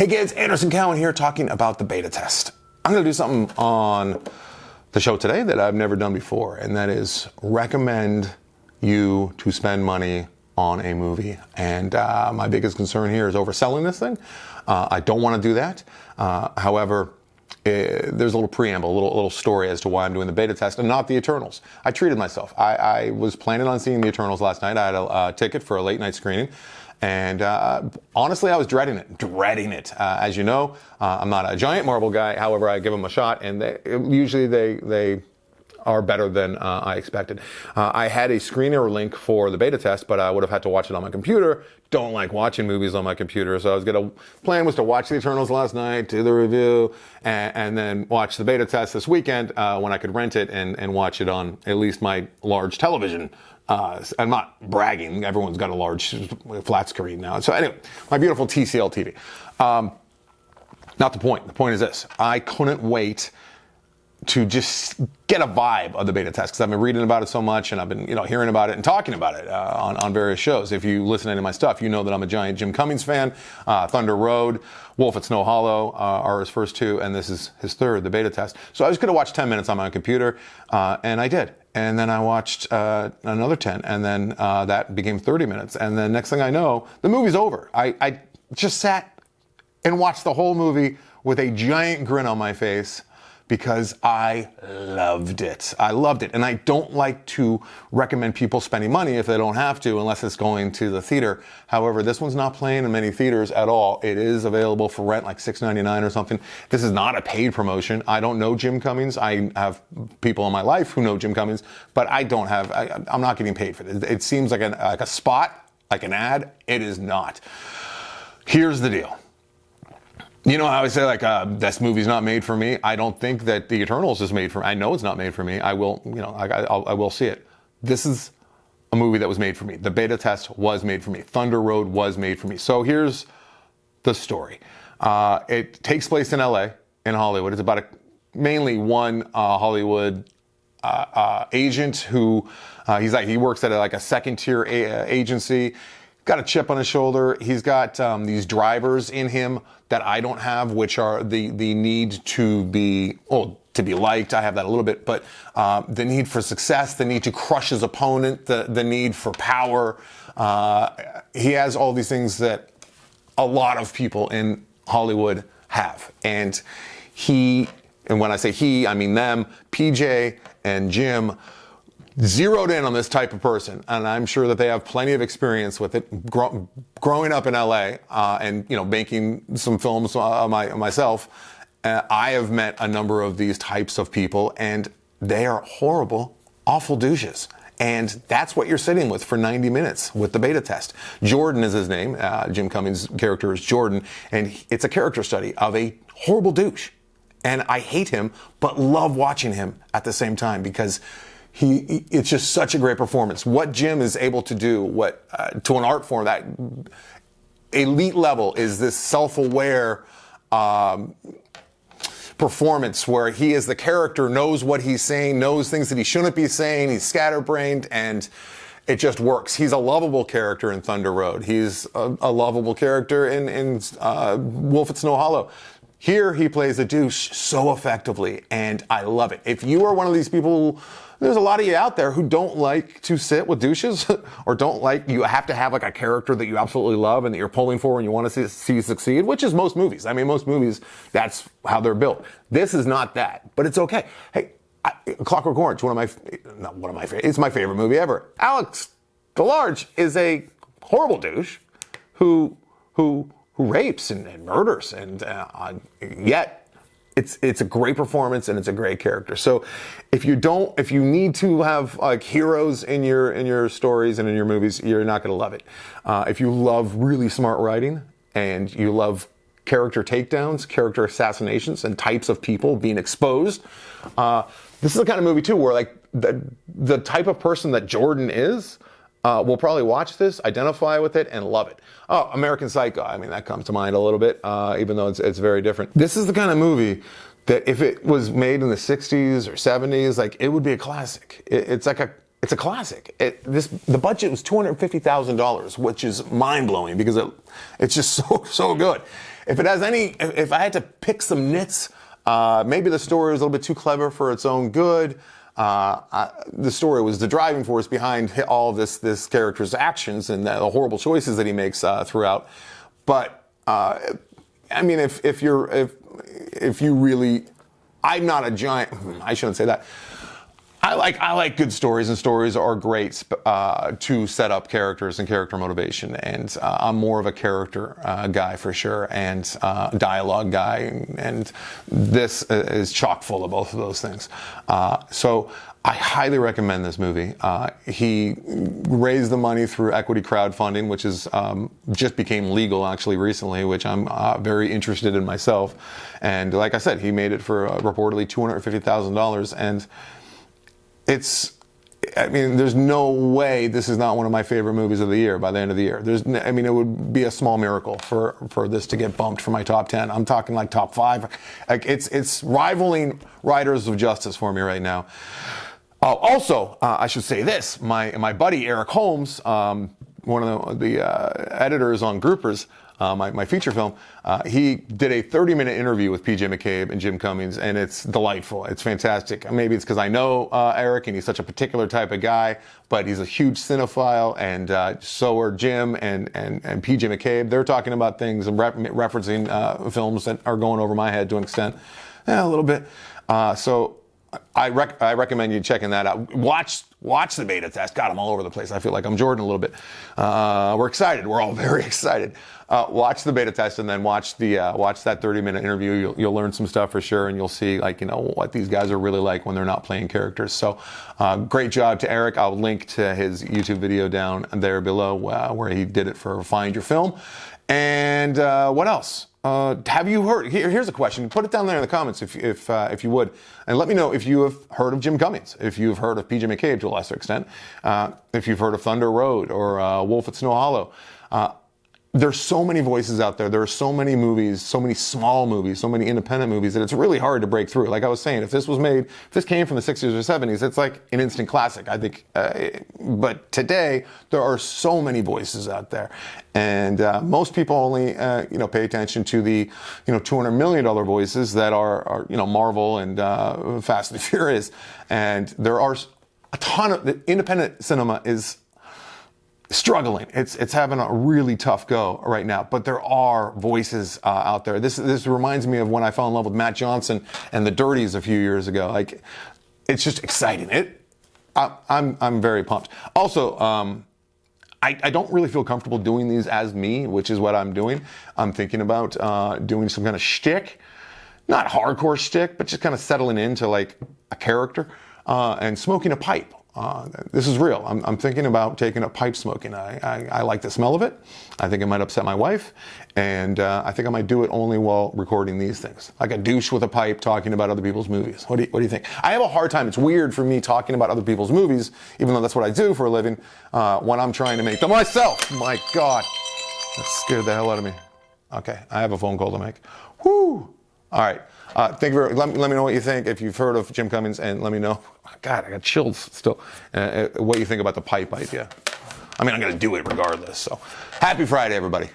Hey kids, Anderson Cowan here talking about the beta test. I'm going to do something on the show today that I've never done before, and that is recommend you to spend money on a movie. And my biggest concern here is overselling this thing. I don't want to do that. However, there's a little preamble, a little story as to why I'm doing the beta test and not the Eternals. I treated myself. I was planning on seeing the Eternals last night. I had a ticket for a late night screening. And honestly, I was dreading it. As you know, I'm not a giant Marvel guy. However, I give them a shot, and usually they are better than I expected. I had a screener link for the beta test, but I would have had to watch it on my computer. Don't like watching movies on my computer, so plan was to watch the Eternals last night, do the review, and then watch the beta test this weekend when I could rent it and watch it on at least my large television. I'm not bragging. Everyone's got a large flat screen now. So anyway, my beautiful TCL TV. Not the point. The point is this. I couldn't wait to just get a vibe of the beta test because I've been reading about it so much and I've been hearing about it and talking about it on various shows. If you listen to any of my stuff, you know that I'm a giant Jim Cummings fan. Thunder Road, Wolf at Snow Hollow are his first two, and this is his third, the beta test. So I was going to watch 10 minutes on my computer, and I did. And then I watched another 10, and then that became 30 minutes. And then next thing I know, the movie's over. I just sat and watched the whole movie with a giant grin on my face because I loved it. I loved it. And I don't like to recommend people spending money if they don't have to, unless it's going to the theater. However, this one's not playing in many theaters at all. It is available for rent, like $6.99 or something. This is not a paid promotion. I don't know Jim Cummings. I have people in my life who know Jim Cummings, but I'm not getting paid for this. It seems like a spot, like an ad. It is not. Here's the deal. You know how I say, this movie's not made for me? I don't think that the Eternals is made for me. I know it's not made for me. I will see it. This is a movie that was made for me. The beta test was made for me. Thunder Road was made for me. So here's the story. It takes place in LA, in Hollywood. It's about mainly one Hollywood agent who, he works at a second tier agency. Got a chip on his shoulder. He's got these drivers in him that I don't have, which are the need to be liked. I have that a little bit, but the need for success, the need to crush his opponent, the need for power. He has all these things that a lot of people in Hollywood have. And when I say he, I mean them, PJ and Jim, zeroed in on this type of person, and I'm sure that they have plenty of experience with it. Growing up in LA and making some films myself, I have met a number of these types of people, and they are horrible, awful douches. And that's what you're sitting with for 90 minutes with the beta test. Jordan is his name. Jim Cummings' character is Jordan, and it's a character study of a horrible douche. And I hate him, but love watching him at the same time because it's just such a great performance. What Jim is able to do, to an art form that elite level, is this self-aware performance where he is the character, knows what he's saying, knows things that he shouldn't be saying. He's scatterbrained, and it just works. He's a lovable character in Thunder Road. He's a lovable character in Wolf at Snow Hollow. Here he plays a douche so effectively, and I love it. If you are one of these people, there's a lot of you out there who don't like to sit with douches or you have to have a character that you absolutely love and that you're pulling for and you want to see succeed, which is most movies. I mean, most movies, that's how they're built. This is not that, but it's okay. Hey, Clockwork Orange, it's my favorite movie ever. Alex DeLarge is a horrible douche who rapes and murders, and yet it's a great performance and it's a great character. So if you need to have heroes in your stories and in your movies, you're not going to love it. If you love really smart writing and you love character takedowns, character assassinations, and types of people being exposed, this is the kind of movie too where the type of person that Jordan is will probably watch this, identify with it, and love it. Oh, American Psycho. I mean, that comes to mind a little bit, even though it's very different. This is the kind of movie that if it was made in the 60s or 70s, it would be a classic. It's a classic. The budget was $250,000, which is mind-blowing because it's just so good. if it has any, if I had to pick some nits, maybe the story was a little bit too clever for its own good. The story was the driving force behind all of this character's actions and the horrible choices that he makes throughout. But I mean, if you really, I'm not a giant. I shouldn't say that. I like good stories, and stories are great to set up characters and character motivation. And I'm more of a character guy for sure, and dialogue guy. And this is chock full of both of those things. So I highly recommend this movie. He raised the money through equity crowdfunding, which is just became legal actually recently, which I'm very interested in myself. And like I said, he made it for reportedly $250,000, and I mean, there's no way this is not one of my favorite movies of the year by the end of the year. I mean, it would be a small miracle for this to get bumped for my top 10. I'm talking like top 5. Like it's rivaling Riders of Justice for me right now. Also, I should say this: my buddy Eric Holmes, one of the editors on Groupers, my feature film, he did a 30-minute interview with PJ McCabe and Jim Cummings, and it's delightful. It's fantastic. Maybe it's because I know Eric, and he's such a particular type of guy, but he's a huge cinephile, and so are Jim and PJ McCabe. They're talking about things and referencing films that are going over my head to an extent, a little bit. So I recommend you checking that out. Watch the beta test. God, I'm all over the place. I feel like I'm Jordan a little bit. We're excited. We're all very excited. Watch the beta test, and then watch that 30-minute interview. You'll learn some stuff for sure, and you'll see what these guys are really like when they're not playing characters. So great job to Eric. I'll link to his YouTube video down there below where he did it for Find Your Film. And what else? Have you heard? Here's a question. Put it down there in the comments if you would, and let me know if you have heard of Jim Cummings, if you've heard of PJ McCabe to a lesser extent, if you've heard of Thunder Road or Wolf at Snow Hollow. There's so many voices out there. There are so many movies, so many small movies, so many independent movies that it's really hard to break through. Like I was saying, if this came from the 60s or 70s, it's like an instant classic, I think. But today, there are so many voices out there. And most people only, pay attention to the, $200 million voices that are Marvel and Fast and the Furious. And there are a ton of, independent cinema is struggling. It's having a really tough go right now, but there are voices out there. This reminds me of when I fell in love with Matt Johnson and the Dirties a few years ago. Like, it's just exciting. I'm very pumped. Also, I don't really feel comfortable doing these as me, which is what I'm doing. I'm thinking about doing some kind of shtick, not hardcore shtick, but just kind of settling into like a character and smoking a pipe. This is real. I'm thinking about taking up pipe smoking. I like the smell of it. I think it might upset my wife, and I think I might do it only while recording these things. Like a douche with a pipe talking about other people's movies. What do you think? I have a hard time. It's weird for me talking about other people's movies, even though that's what I do for a living, when I'm trying to make them myself. My God. That scared the hell out of me. Okay, I have a phone call to make. Whoo! All right. Thank you let me know what you think if you've heard of Jim Cummings, and let me know. God, I got chills still. What you think about the pipe idea. I mean, I'm going to do it regardless. So happy Friday, everybody.